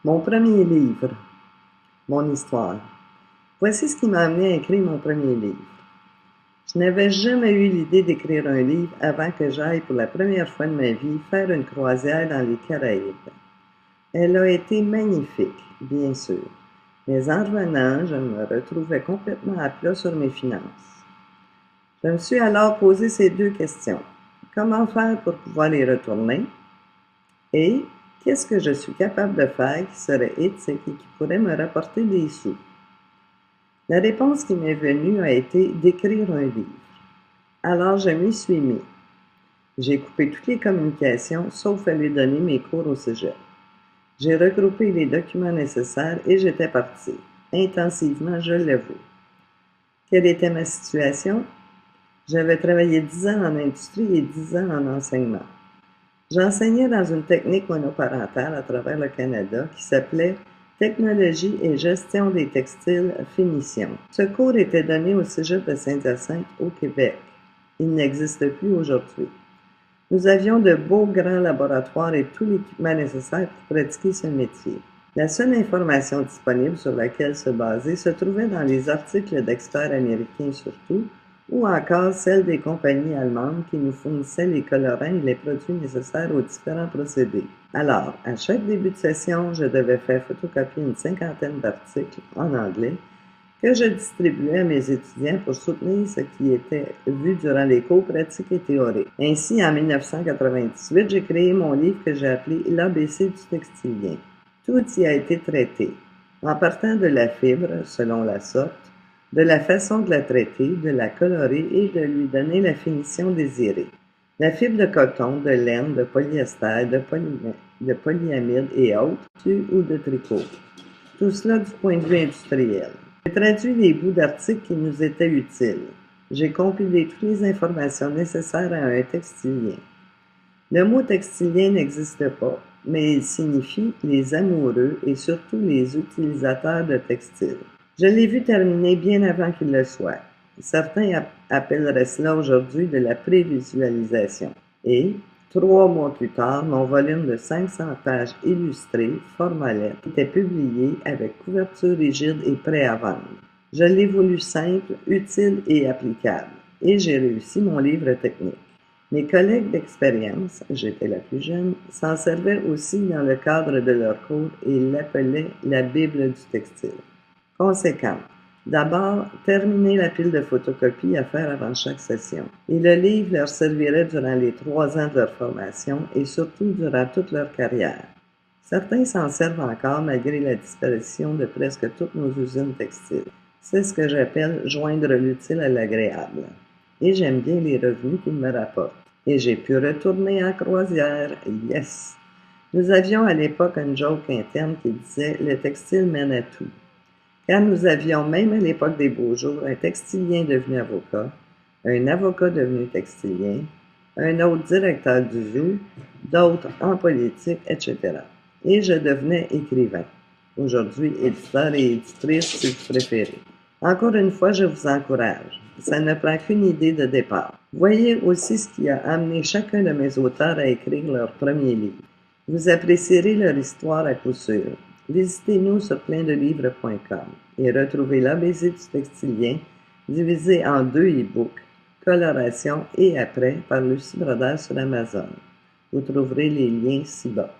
Mon premier livre, mon histoire. Voici ce qui m'a amené à écrire mon premier livre. Je n'avais jamais eu l'idée d'écrire un livre avant que j'aille pour la première fois de ma vie faire une croisière dans les Caraïbes. Elle a été magnifique, bien sûr, mais en revenant, je me retrouvais complètement à plat sur mes finances. Je me suis alors posé ces deux questions. Comment faire pour pouvoir les retourner? Et qu'est-ce que je suis capable de faire qui serait éthique et qui pourrait me rapporter des sous? La réponse qui m'est venue a été d'écrire un livre. Alors je m'y suis mis. J'ai coupé toutes les communications, sauf à lui donner mes cours au cégep. J'ai regroupé les documents nécessaires et j'étais partie. Intensivement, je l'avoue. Quelle était ma situation? J'avais travaillé 10 ans en industrie et 10 ans en enseignement. J'enseignais dans une technique monoparentale à travers le Canada qui s'appelait Technologie et gestion des textiles finition. Ce cours était donné au Cégep de Saint-Hyacinthe au Québec. Il n'existe plus aujourd'hui. Nous avions de beaux grands laboratoires et tout l'équipement nécessaire pour pratiquer ce métier. La seule information disponible sur laquelle se baser se trouvait dans les articles d'experts américains surtout, ou encore celle des compagnies allemandes qui nous fournissaient les colorants et les produits nécessaires aux différents procédés. Alors, à chaque début de session, je devais faire photocopier une cinquantaine d'articles en anglais que je distribuais à mes étudiants pour soutenir ce qui était vu durant les cours pratiques et théoriques. Ainsi, en 1998, j'ai créé mon livre que j'ai appelé l'ABC du textilien. Tout y a été traité, en partant de la fibre, selon la sorte, de la façon de la traiter, de la colorer et de lui donner la finition désirée. La fibre de coton, de laine, de polyester, de polyamide et autres, ou de tricot. Tout cela du point de vue industriel. J'ai traduit les bouts d'articles qui nous étaient utiles. J'ai compilé toutes les informations nécessaires à un textilien. Le mot textilien n'existe pas, mais il signifie les amoureux et surtout les utilisateurs de textiles. Je l'ai vu terminer bien avant qu'il le soit. Certains appelleraient cela aujourd'hui de la prévisualisation. Et, 3 mois plus tard, mon volume de 500 pages illustrées, format lettre, était publié avec couverture rigide et prêt à vendre. Je l'ai voulu simple, utile et applicable, et j'ai réussi mon livre technique. Mes collègues d'expérience, j'étais la plus jeune, s'en servaient aussi dans le cadre de leur cours et l'appelaient la Bible du textile. Conséquent, d'abord, terminer la pile de photocopies à faire avant chaque session. Et le livre leur servirait durant les 3 ans de leur formation et surtout durant toute leur carrière. Certains s'en servent encore malgré la disparition de presque toutes nos usines textiles. C'est ce que j'appelle joindre l'utile à l'agréable. Et j'aime bien les revenus qu'ils me rapportent. Et j'ai pu retourner en croisière. Yes! Nous avions à l'époque une joke interne qui disait « Le textile mène à tout ». Car nous avions, même à l'époque des beaux jours, un textilien devenu avocat, un avocat devenu textilien, un autre directeur du zoo, d'autres en politique, etc. Et je devenais écrivain. Aujourd'hui, éditeur et éditrice, si vous préférez. Encore une fois, je vous encourage. Ça ne prend qu'une idée de départ. Voyez aussi ce qui a amené chacun de mes auteurs à écrire leur premier livre. Vous apprécierez leur histoire à coup sûr. Visitez-nous sur pleinddelivres.com et retrouvez l'ABC du textilien divisé en 2 e-books, coloration et après par Lucie Brodeur sur Amazon. Vous trouverez les liens ci-bas.